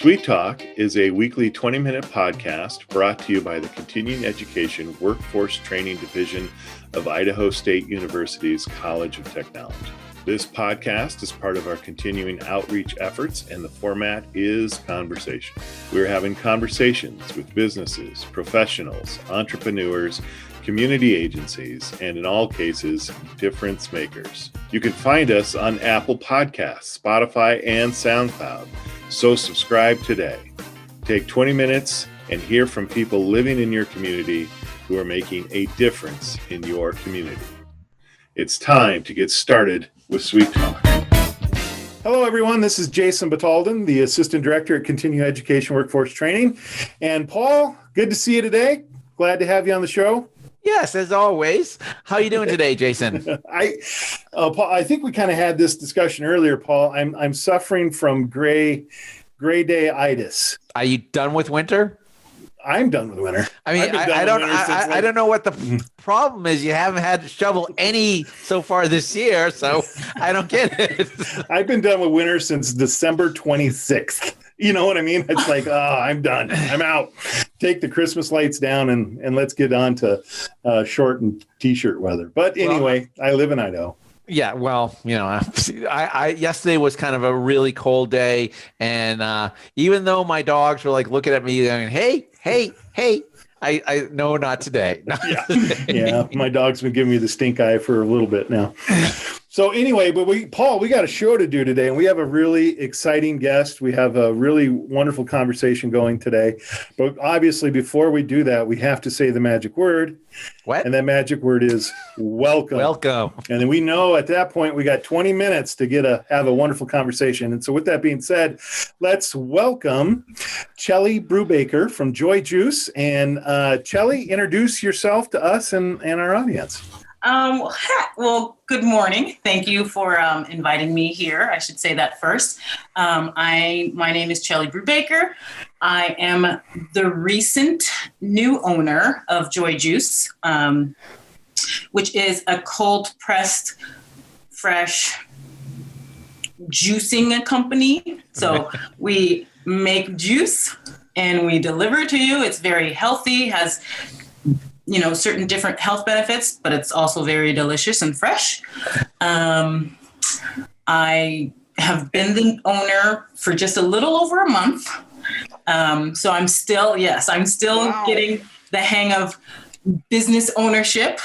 Sweet Talk is a weekly 20-minute podcast brought to you by the Continuing Education Workforce Training Division of Idaho State University's College of Technology. This podcast is part of our continuing outreach efforts, and the format is conversation. We're having conversations with businesses, professionals, entrepreneurs, community agencies, and in all cases, difference makers. You can find us on Apple Podcasts, Spotify, and SoundCloud. So subscribe today. Take 20 minutes and hear from people living in your community who are making a difference in your community. It's time to get started with Sweet Talk. Hello, everyone. This is Jason Batalden, the Assistant Director at Continuing Education Workforce Training. And Paul, good to see you today. Glad to have you on the show. Yes, as always. How are you doing today, Jason? Paul, I think we kind of had this discussion earlier, Paul. I'm suffering from gray day-itis. Are you done with winter? I'm done with winter. I mean, I don't know what the problem is. You haven't had to shovel any so far this year, so I don't get it. I've been done with winter since December 26th. You know what I mean? It's like, I'm done. I'm out. Take the Christmas lights down and let's get on to short and t-shirt weather. But anyway, I live in Idaho. Yeah, well, you know, I yesterday was kind of a really cold day, and even though my dogs were like looking at me going, hey, I no, not today. Yeah, my dog's been giving me the stink eye for a little bit now. So anyway, but Paul, we got a show to do today, and we have a really exciting guest. We have a really wonderful conversation going today. But obviously, before we do that, we have to say the magic word. What? And that magic word is welcome. Welcome. And then we know at that point we got 20 minutes to have a wonderful conversation. And so with that being said, let's welcome Cheli Brubaker from Joy Juice. And Cheli, introduce yourself to us and our audience. Well, good morning. Thank you for inviting me here. I should say that first. My name is Cheli Brubaker. I am the recent new owner of Joy Juice, which is a cold pressed, fresh juicing company. So we make juice and we deliver it to you. It's very healthy, has certain different health benefits, but it's also very delicious and fresh. I have been the owner for just a little over a month. So I'm still getting the hang of business ownership.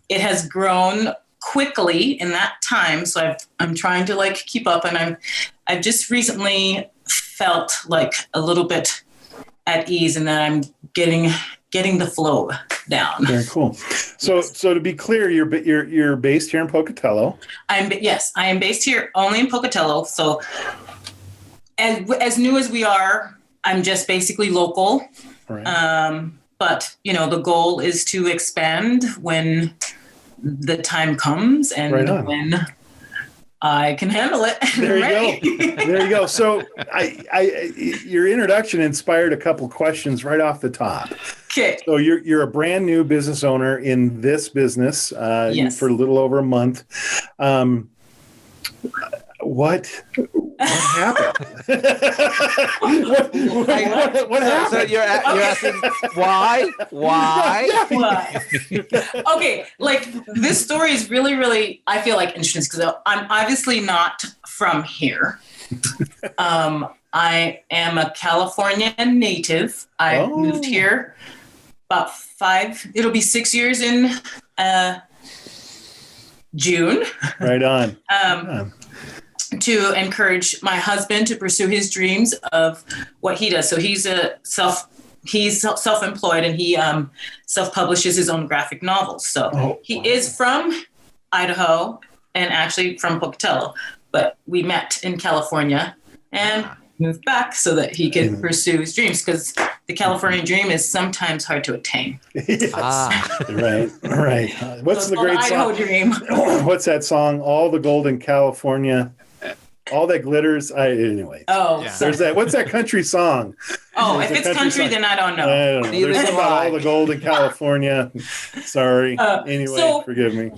It has grown quickly in that time. So I'm trying to keep up, and I've just recently felt like a little bit at ease, and that I'm getting the flow down. Very cool. So to be clear, you're based here in Pocatello. I am based here only in Pocatello. So as new as we are, I'm just basically local. Right. But the goal is to expand when the time comes and when I can handle it. There you go. There you go. So your introduction inspired a couple questions right off the top. Okay. So you're a brand new business owner in this business yes. for a little over a month. What happened? what happened? So you're asking why? Okay, this story is really, really, I feel interesting because I'm obviously not from here. I am a California native. I moved here about it'll be 6 years in June. Right on. To encourage my husband to pursue his dreams of what he does. So he's self-employed, and he self-publishes his own graphic novels. So he is from Idaho and actually from Pocatello, but we met in California and moved back so that he could pursue his dreams, because the California dream is sometimes hard to attain. Yes. Right. What's the great Idaho song? Dream? What's that song? All the gold in California. All that glitters. Anyway. Oh, yeah. There's that. What's that country song? Oh, if it's country, then I don't know. I don't know. There's something about all the gold in California. Sorry. Anyway, forgive me.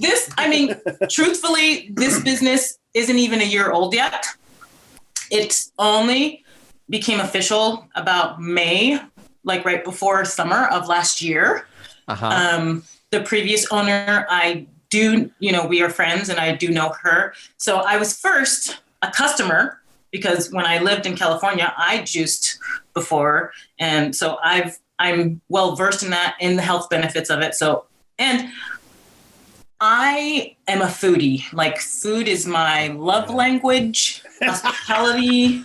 Truthfully, this business isn't even a year old yet. It's only became official about May, like right before summer of last year. The previous owner, we are friends and I do know her. So I was first a customer because when I lived in California, I juiced before. And so I'm well versed in that, in the health benefits of it. So, and I am a foodie. Like, food is my love language. Hospitality.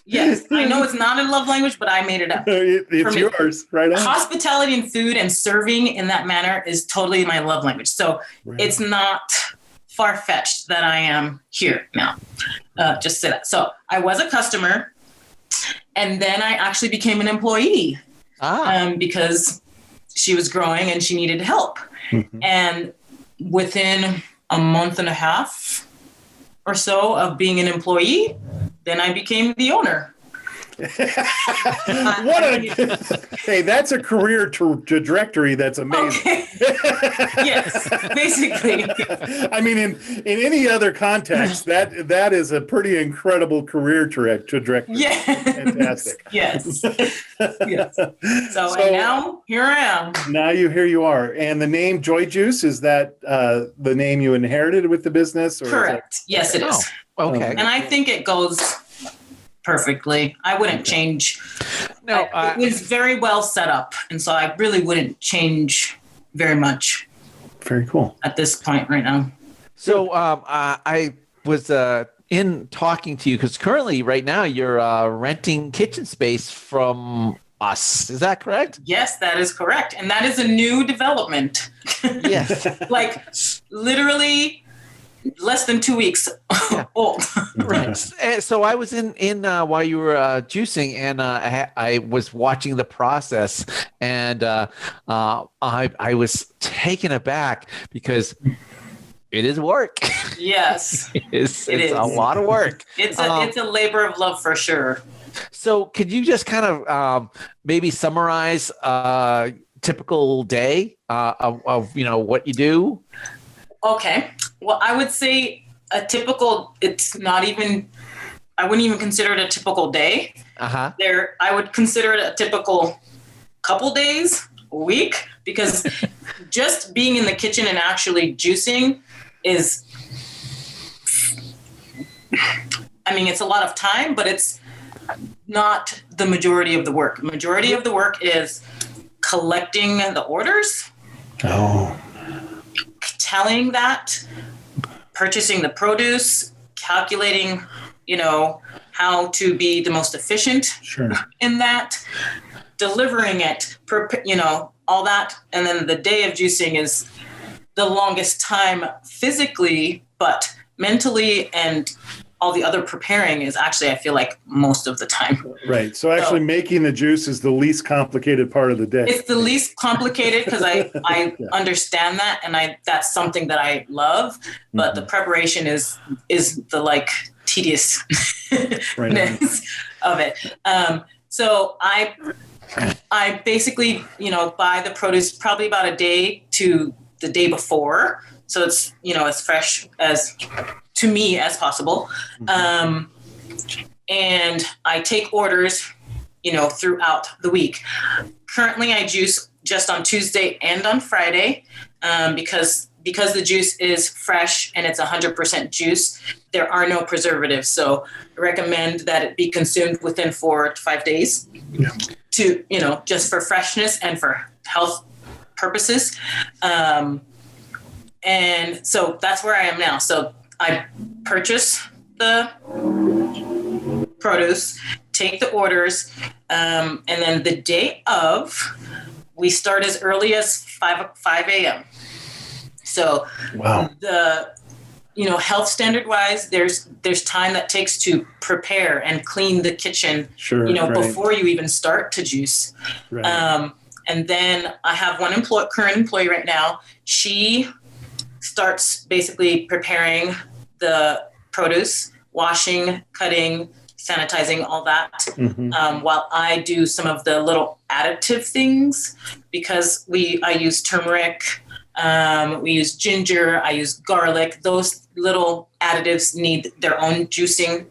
Yes, I know it's not a love language, but I made it up. It's yours, right on. Hospitality and food and serving in that manner is totally my love language. So It's not far-fetched that I am here now. Just say that. So I was a customer, and then I actually became an employee because she was growing and she needed help. And within a month and a half or so of being an employee, then I became the owner. Hey, that's a career trajectory that's amazing. Okay. Yes, basically. I mean, in any other context, that is a pretty incredible career trajectory. Yeah. Fantastic. Yes. Yes. So and now here I am. Here you are. And the name Joy Juice, is that the name you inherited with the business? Or correct. Yes, it is. Okay. And I think it goes perfectly. I wouldn't change. No, it was very well set up. And so I really wouldn't change very much. Very cool. At this point right now. So I was in talking to you because currently right now you're renting kitchen space from us. Is that correct? Yes, that is correct. And that is a new development. Yes. Like literally less than 2 weeks old. Right. So I was in while you were juicing, and I was watching the process, and I was taken aback because it is work. Yes, it's a lot of work. It's a labor of love for sure. So could you just kind of maybe summarize a typical day of what you do? Okay. Well, I would say I wouldn't even consider it a typical day. I would consider it a typical couple days, a week, because just being in the kitchen and actually juicing is, it's a lot of time, but it's not the majority of the work. The majority of the work is collecting the orders. Telling that, purchasing the produce, calculating, how to be the most efficient in that, delivering it, all that. And then the day of juicing is the longest time physically, but mentally and all the other preparing is actually, I feel like, most of the time. Right. So actually making the juice is the least complicated part of the day. It's the least complicated because I understand that, and that's something that I love. But the preparation is the tedious of it. So I basically buy the produce probably about a day to the day before, so it's as fresh as to me as possible. And I take orders, throughout the week. Currently, I juice just on Tuesday and on Friday because the juice is fresh and it's 100% juice. There are no preservatives, so I recommend that it be consumed within 4 to 5 days to, just for freshness and for health purposes. And so that's where I am now. So I purchase the produce, take the orders, and then the day of, we start as early as 5 a.m. So the health standard wise, there's time that takes to prepare and clean the kitchen, before you even start to juice. Right. And then I have one current employee right now. She starts basically preparing the produce, washing, cutting, sanitizing, all that, while I do some of the little additive things because I use turmeric, We use ginger. I use garlic. Those little additives need their own juicing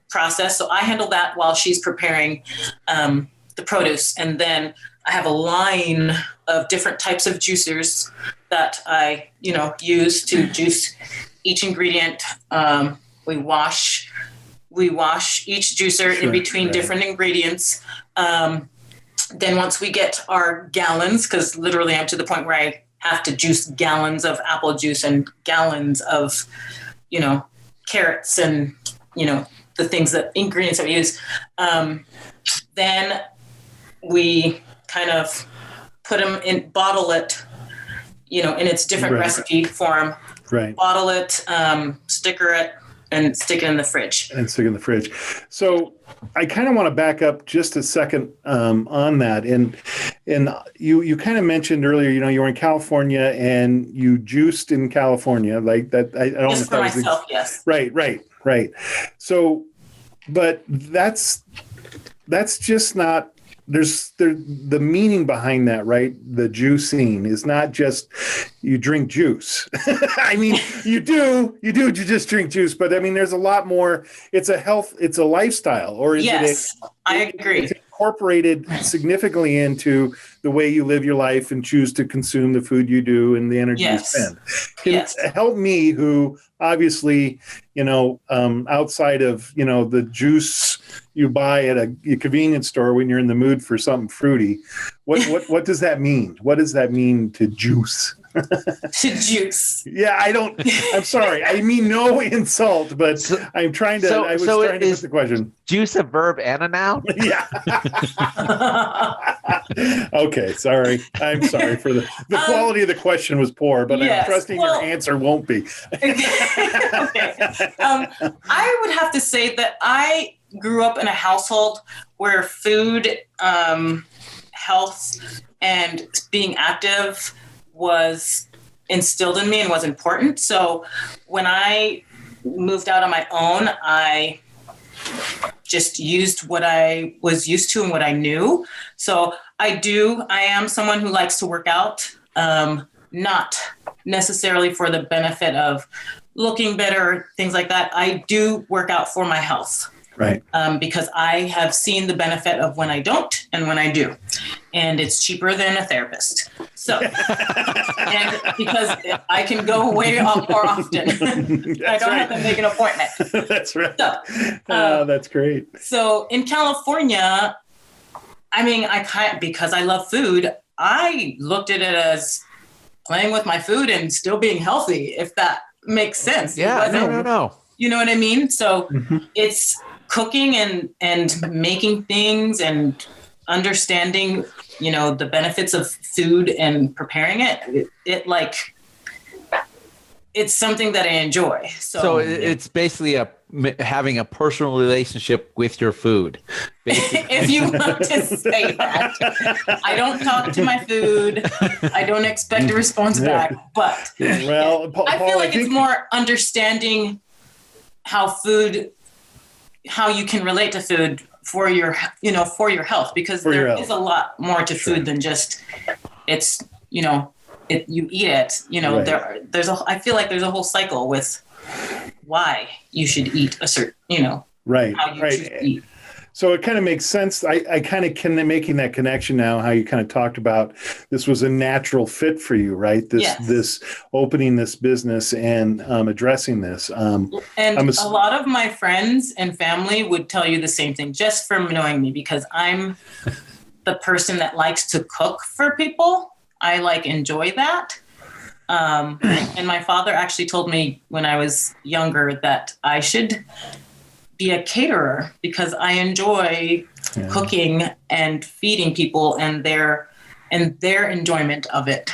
process. So I handle that while she's preparing the produce. And then I have a line of different types of juicers that I, use to juice each ingredient. We wash each juicer in between different ingredients. Then once we get our gallons, because literally I'm to the point where I have to juice gallons of apple juice and gallons of, carrots and, the ingredients that we use. Then we kind of put them in, bottle it, in its different recipe form. Right. Bottle it, sticker it, and stick it in the fridge. So I kind of want to back up just a second on that. And you kind of mentioned earlier, you were in California and you juiced in California like that. I don't just know if for myself, yes. Right. So, but that's just not. There's the meaning behind that, right? The juicing is not just you drink juice. I mean, you just drink juice, but I mean, there's a lot more. It's a lifestyle, or is I agree. It's incorporated significantly into the way you live your life and choose to consume the food you do and the energy you spend. Can help me, who obviously, outside of, the juice you buy at a convenience store when you're in the mood for something fruity. What does that mean? What does that mean to juice? To juice. Yeah, I'm sorry. I mean no insult, but I'm trying to. I was trying to put the question. Juice a verb and a noun? Yeah. Okay, sorry. I'm sorry for the quality of the question was poor, but I'm trusting your answer won't be. Okay. I would have to say that I grew up in a household where food, health, and being active was instilled in me and was important. So when I moved out on my own, I just used what I was used to and what I knew. So I am someone who likes to work out, not necessarily for the benefit of looking better, things like that. I do work out for my health. Right. Because I have seen the benefit of when I don't and when I do. And it's cheaper than a therapist. So, and because I can go way more often. I don't have to make an appointment. That's right. So, that's great. So in California, I mean, because I love food, I looked at it as playing with my food and still being healthy, if that makes sense. Yeah, no. You know what I mean? So it's cooking and making things and understanding, the benefits of food and preparing it. It's something that I enjoy. So it's basically having a personal relationship with your food. If you want to say that. I don't talk to my food. I don't expect a response back, but I feel like it's more understanding how you can relate to food for your health, because there is a lot more to food than just you eat it. Right. I feel like there's a whole cycle with why you should eat a certain, right. How you choose to eat. So it kind of makes sense. I kind of can making that connection now, how you kind of talked about this was a natural fit for you, right? This opening this business and addressing this. And a lot of my friends and family would tell you the same thing, just from knowing me, because I'm the person that likes to cook for people. I enjoy that. And my father actually told me when I was younger that I should be a caterer because I enjoy cooking and feeding people and their enjoyment of it.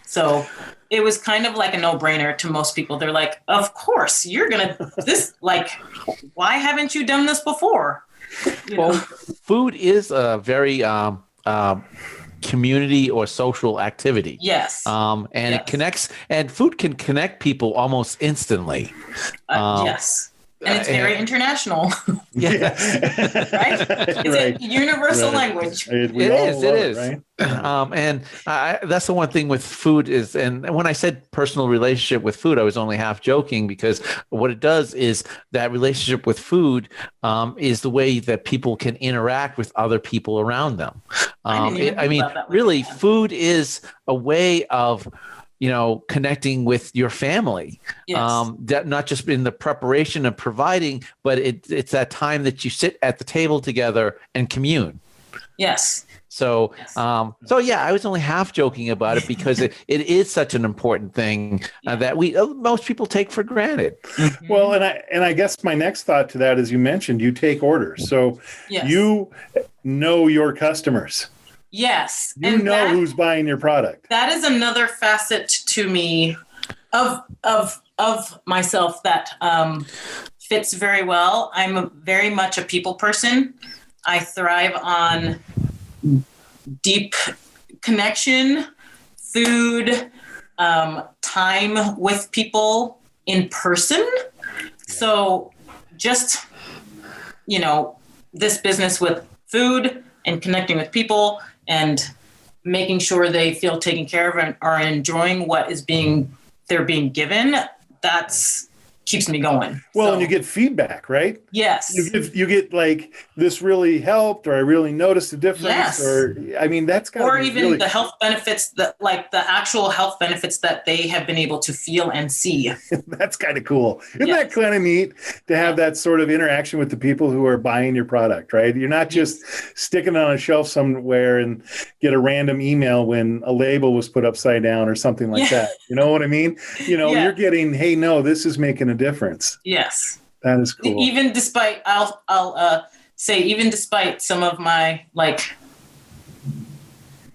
So it was kind of like a no-brainer to most people. They're like, of course, you're going to why haven't you done this before? Well, food is a very community or social activity. Yes. It connects, and food can connect people almost instantly. Yes. and it's very international. Yeah. Right? It's a universal language. It is. Right? And that's the one thing with food is, and when I said personal relationship with food, I was only half joking, because what it does is that relationship with food is the way that people can interact with other people around them. Really, food is a way of, connecting with your family. Yes. That not just in the preparation of providing, but it's that time that you sit at the table together and commune. Yes. So I was only half joking about it, because it is such an important thing that most people take for granted. Well, and I guess my next thought to that is, you mentioned you take orders, so you know your customers. Yes. You know who's buying your product. That is another facet to me of myself that fits very well. I'm very much a people person. I thrive on deep connection, food, time with people in person. So just, this business with food and connecting with people and making sure they feel taken care of and are enjoying what they're being given, that's keeps me going. Well, and you get feedback, right? Yes. You get like, this really helped, or I really noticed a difference. Yes. Or that's got, or even really the health benefits, that like the actual health benefits that they have been able to feel and see. That's kind of cool. Isn't that kind of neat to have that sort of interaction with the people who are buying your product, right? You're not just sticking it on a shelf somewhere and get a random email when a label was put upside down or something like that. You know what I mean? You're getting, hey, no, this is making a difference. Yes. That is cool. Even despite, I'll say, even despite some of my,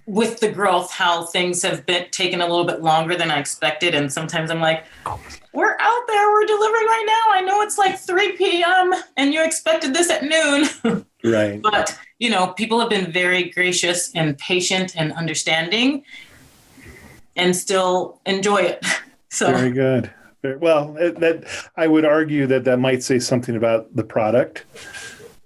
with the growth, how things have been taken a little bit longer than I expected. And sometimes I'm like, we're out there, we're delivering right now. I know it's like 3 p.m. and you expected this at noon. Right. But, people have been very gracious and patient and understanding and still enjoy it. So very good. Well, that I would argue that might say something about the product,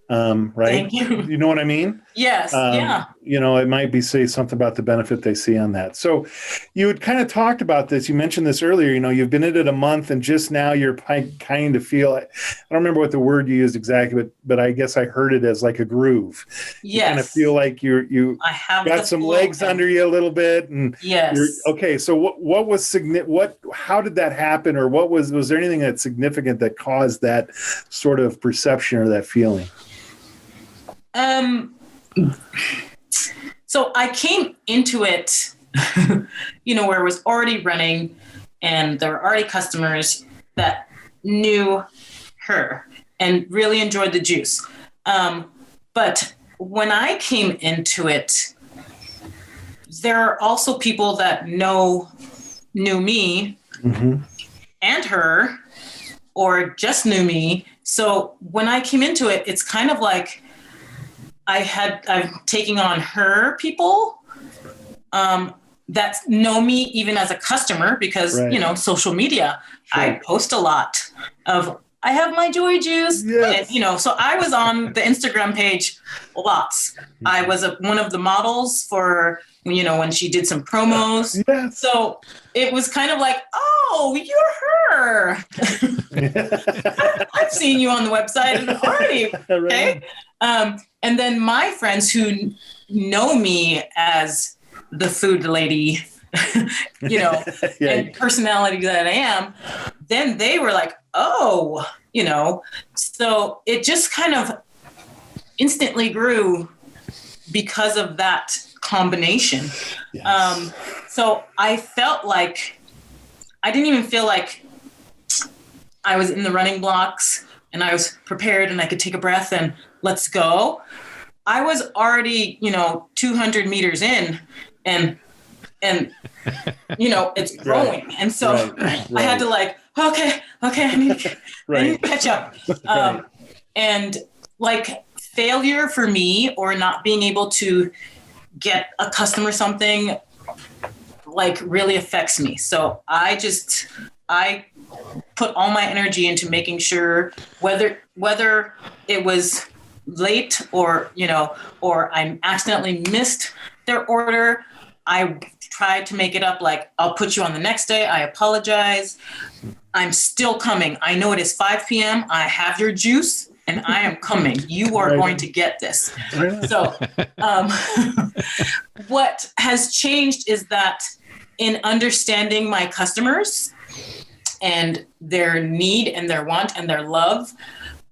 right? Thank you. You know what I mean? Yes. Yeah. It might say something about the benefit they see on that. So you had kind of talked about this. You mentioned this earlier. You've been in it a month, and just now you're kind of feel, I don't remember what the word you used exactly, but I guess I heard it as like a groove. Yes. You kind of feel like I have got some legs under you a little bit. And yes. Okay. So what was how did that happen? Or was there anything that's significant that caused that sort of perception or that feeling? So I came into it, where it was already running and there were already customers that knew her and really enjoyed the juice. But when I came into it, there are also people that knew me and her, or just knew me. So when I came into it, it's kind of like, I'm taking on her people that know me even as a customer, because, social media, sure. I post a lot of, I have my joy juice. Yes. And, so I was on the Instagram page lots. I was one of the models for, when she did some promos. Yes. So it was kind of like, oh, you're her. I've seen you on the website already. Okay. And then my friends who know me as the food lady, and personality that I am, then they were like, oh, so it just kind of instantly grew because of that combination. Yes. So I felt like, I didn't even feel like I was in the running blocks and I was prepared and I could take a breath and let's go. I was already, 200 meters in and it's growing. Right. And so I had to okay, I need to catch up. And failure for me, or not being able to get a customer something, really affects me. So I just I put all my energy into making sure whether it was late or, or I accidentally missed their order, I tried to make it up like, I'll put you on the next day. I apologize. I'm still coming. I know it is 5 p.m. I have your juice and I am coming. You are going to get this. So what has changed is that in understanding my customers and their need and their want and their love,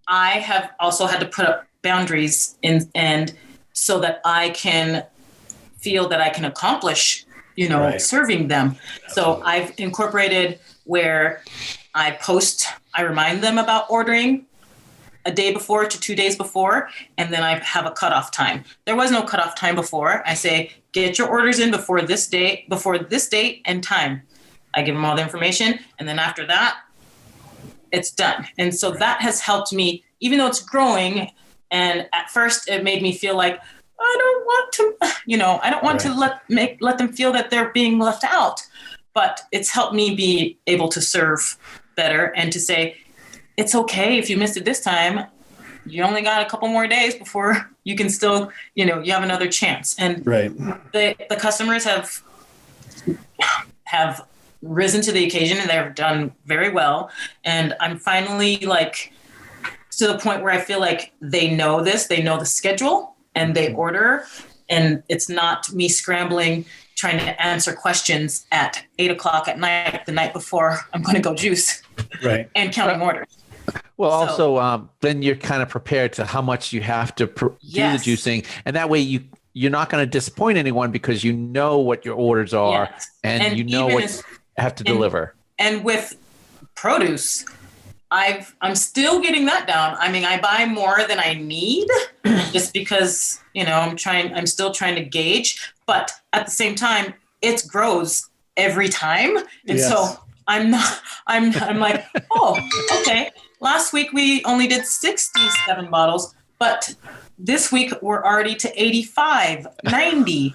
I have also had to put up boundaries and so that I can feel that I can accomplish, serving them. So I've incorporated where I remind them about ordering a day before to 2 days before, and then I have a cutoff time. There was no cutoff time before. I say, get your orders in before this date and time. I give them all the information, and then after that, it's done. And so that has helped me, even though it's growing, and at first it made me feel like, I don't want to let them feel that they're being left out. But it's helped me be able to serve better and to say, it's okay if you missed it this time. You only got a couple more days before you can still, you have another chance. And the customers have risen to the occasion and they've done very well. And I'm finally to the point where I feel like they know the schedule and they order, and it's not me scrambling, trying to answer questions at 8:00 at night, the night before I'm going to go juice and counting orders. Well, also, then you're kind of prepared to how much you have to do the juicing. And that way you're not going to disappoint anyone because you know what your orders are and you know what you have to deliver. And with produce, I'm still getting that down. I mean, I buy more than I need just because, I'm still trying to gauge, but at the same time, it grows every time. And so I'm like, oh, okay. Last week we only did 67 bottles, but this week we're already to 85, 90.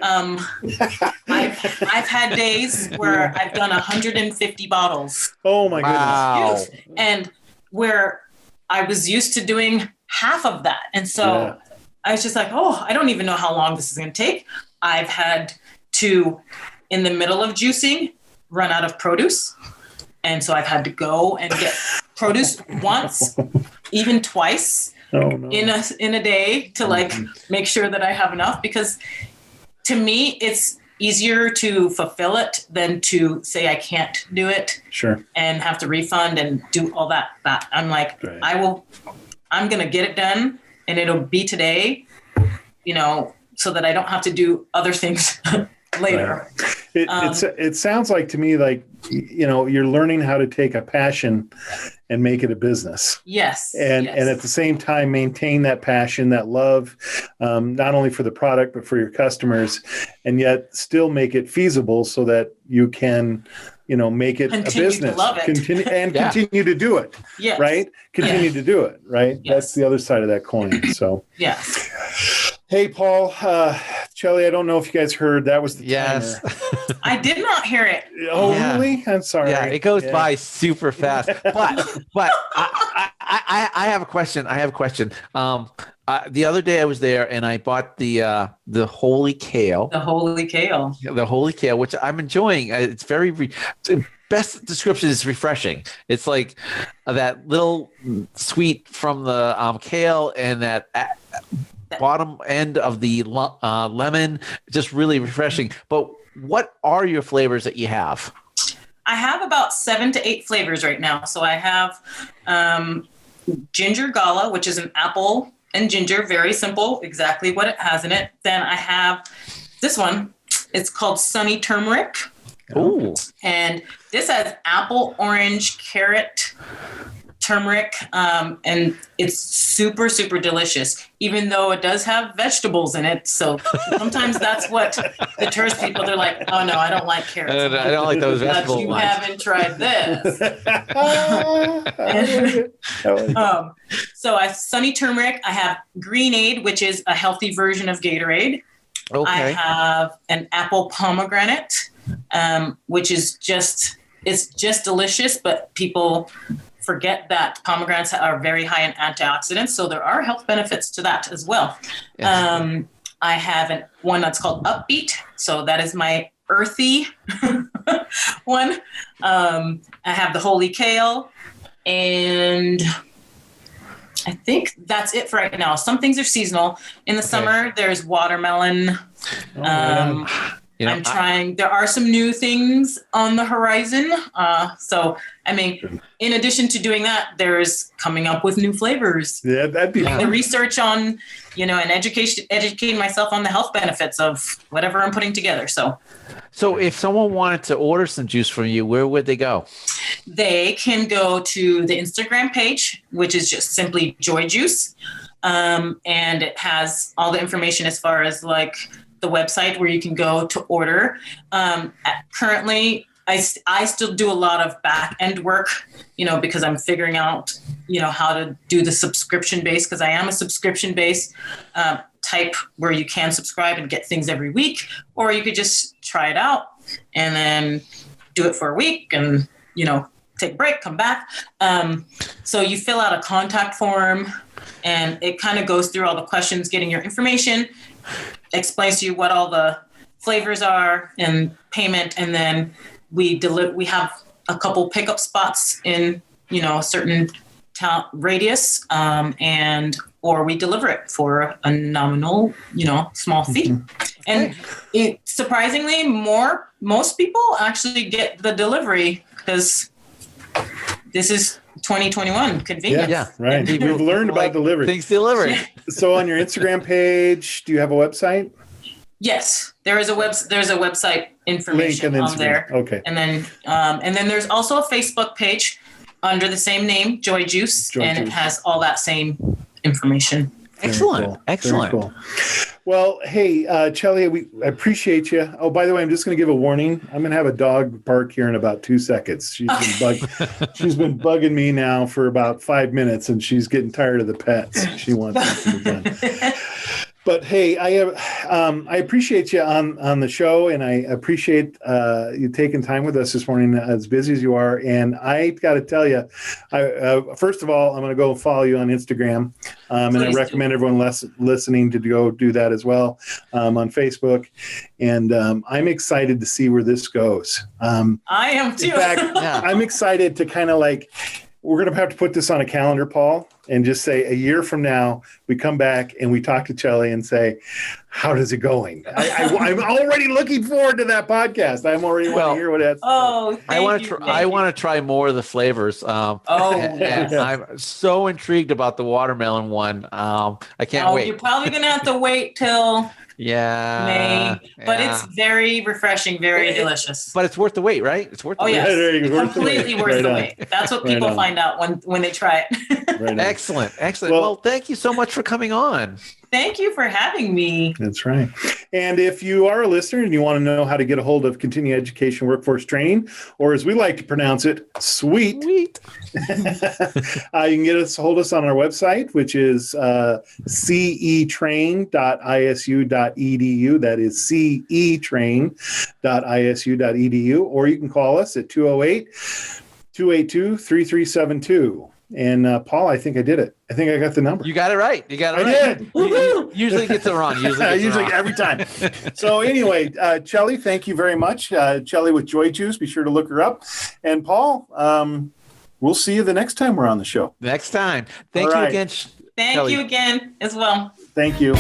I've had days where I've done 150 bottles. Oh my goodness. And where I was used to doing half of that. And so I was just like, I don't even know how long this is going to take. I've had to, in the middle of juicing, run out of produce. And so I've had to go and get produce once, even twice in a day to make sure that I have enough, because to me, it's easier to fulfill it than to say I can't do it and have to refund and do all that. I'm like, I'm going to get it done and it'll be today, so that I don't have to do other things later. It sounds like to me like, you're learning how to take a passion and make it a business. Yes. And at the same time, maintain that passion, that love, not only for the product, but for your customers, and yet still make it feasible so that you can, make it continue a business. To love it. Continue to do it. Yes. Right? Continue to do it. Right? Yes. That's the other side of that coin. So, Hey, Paul, Cheli, I don't know if you guys heard, that was the timer. I did not hear it. Oh, really? I'm sorry. Yeah, it goes by super fast. But I have a question. The other day I was there and I bought the holy kale. The holy kale. The holy kale, which I'm enjoying. It's very best description is refreshing. It's like that little sweet from the kale and that bottom end of the lemon, just really refreshing. But what are your flavors that you have? I have about 7 to 8 flavors right now. So I have ginger gala, which is an apple and ginger, very simple, exactly what it has in it. Then I have this one. It's called Sunny Turmeric. Ooh. And this has apple, orange, carrot, turmeric, and it's super, super delicious, even though it does have vegetables in it. So sometimes that's what deters people. They're like, oh no, I don't like carrots. I don't like those vegetables. You haven't tried this. So I have Sunny Turmeric. I have Greenade, which is a healthy version of Gatorade. Okay. I have an apple pomegranate, which is just it's just delicious, but people forget that pomegranates are very high in antioxidants. So there are health benefits to that as well. Yes. I have one that's called Upbeat. So that is my earthy one. I have the holy kale, and I think that's it for right now. Some things are seasonal. In the summer, there's watermelon. I'm trying. There are some new things on the horizon. So, I mean, in addition to doing that, there's coming up with new flavors. Yeah, that'd be fun. The research on, and educating myself on the health benefits of whatever I'm putting together. So if someone wanted to order some juice from you, where would they go? They can go to the Instagram page, which is just simply Joy Juice. And it has all the information as far as like the website where you can go to order. Currently, I still do a lot of back end work, because I'm figuring out, how to do the subscription base, because I am a subscription base type where you can subscribe and get things every week, or you could just try it out and then do it for a week and, take a break, come back. So you fill out a contact form and it kind of goes through all the questions, getting your information, explains to you what all the flavors are and payment. And then we have a couple pickup spots in, a certain town radius, or we deliver it for a nominal, small fee. And surprisingly, most people actually get the delivery because this is 2021 convenient. Yeah, right. We've learned about delivery. Things delivered. So on your Instagram page, do you have a website? Yes, there's a website information on there. Okay. And then there's also a Facebook page under the same name, Joy Juice, it has all that same information. Excellent. Cool. Excellent. Very cool. Well, hey, Cheli, I appreciate you. Oh, by the way, I'm just going to give a warning. I'm going to have a dog bark here in about 2 seconds. She's been bugging me now for about 5 minutes, and she's getting tired of the pets. She wants something done. But hey, I appreciate you on the show, and I appreciate you taking time with us this morning, as busy as you are. And I got to tell you, first of all, I'm going to go follow you on Instagram, and I recommend everyone listening to go do that as well on Facebook. And I'm excited to see where this goes. I am too. In fact, I'm excited to kind of we're going to have to put this on a calendar, Paul, and just say a year from now, we come back and we talk to Cheli and say, how is it going? I'm already looking forward to that podcast. I'm already want to hear what that's. Oh, I want to try more of the flavors. And I'm so intrigued about the watermelon one. I can't wait. You're probably going to have to wait till May, but it's very refreshing, very delicious. But it's worth the wait, right? It's worth the wait. Yes. It's completely worth the wait. That's what people find out when they try it. Excellent. Well, thank you so much for coming on. Thank you for having me. That's right. And if you are a listener and you want to know how to get a hold of continuing education workforce training, or as we like to pronounce it, SEWT, you can hold us on our website, which is cetrain.isu.edu. That is cetrain.isu.edu. Or you can call us at 208-282-3372. And Paul, I think I did it. I think I got the number. You got it right. I did. You usually gets it wrong. Usually every time. So anyway, Cheli, thank you very much. Cheli with Joy Juice. Be sure to look her up. And Paul, we'll see you the next time we're on the show. Next time. Thank you again. Thank you again as well. Thank you.